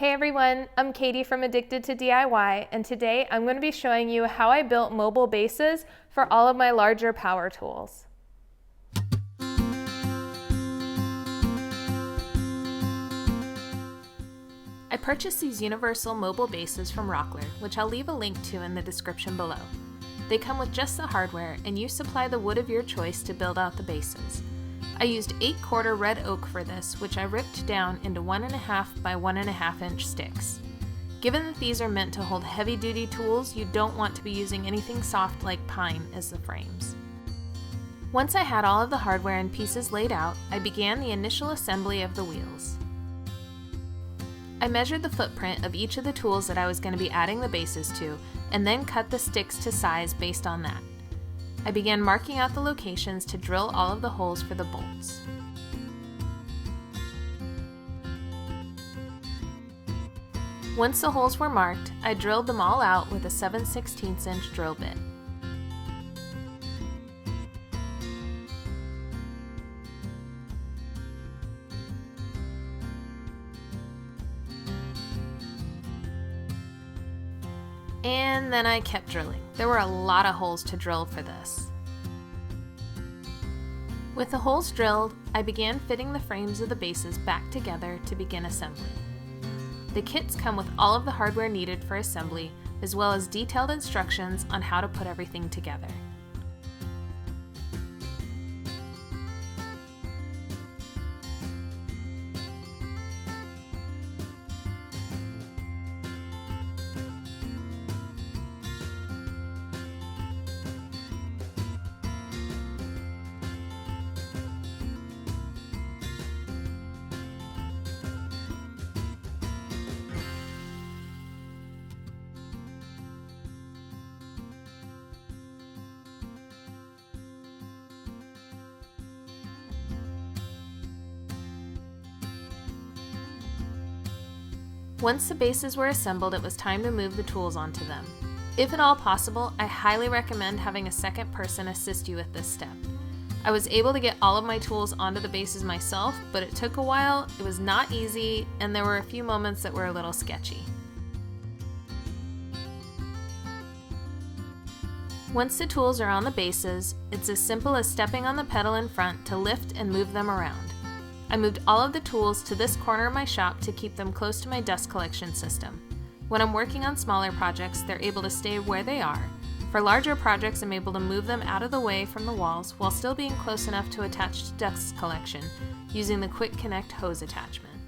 Hey everyone, I'm Katie from Addicted to DIY, and today I'm going to be showing you how I built mobile bases for all of my larger power tools. I purchased these universal mobile bases from Rockler, which I'll leave a link to in the description below. They come with just the hardware, and you supply the wood of your choice to build out the bases. I used 8/4 red oak for this, which I ripped down into 1.5 by 1.5 inch sticks. Given that these are meant to hold heavy-duty tools, you don't want to be using anything soft like pine as the frames. Once I had all of the hardware and pieces laid out, I began the initial assembly of the wheels. I measured the footprint of each of the tools that I was going to be adding the bases to, and then cut the sticks to size based on that. I began marking out the locations to drill all of the holes for the bolts. Once the holes were marked, I drilled them all out with a 7/16 inch drill bit. And then I kept drilling. There were a lot of holes to drill for this. With the holes drilled, I began fitting the frames of the bases back together to begin assembly. The kits come with all of the hardware needed for assembly, as well as detailed instructions on how to put everything together. Once the bases were assembled, it was time to move the tools onto them. If at all possible, I highly recommend having a second person assist you with this step. I was able to get all of my tools onto the bases myself, but it took a while, it was not easy, and there were a few moments that were a little sketchy. Once the tools are on the bases, it's as simple as stepping on the pedal in front to lift and move them around. I moved all of the tools to this corner of my shop to keep them close to my dust collection system. When I'm working on smaller projects, they're able to stay where they are. For larger projects, I'm able to move them out of the way from the walls while still being close enough to attach to dust collection using the Quick Connect hose attachment.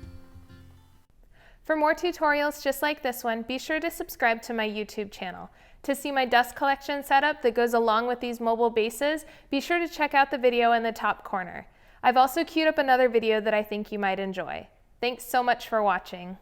For more tutorials just like this one, be sure to subscribe to my YouTube channel. To see my dust collection setup that goes along with these mobile bases, be sure to check out the video in the top corner. I've also queued up another video that I think you might enjoy. Thanks so much for watching.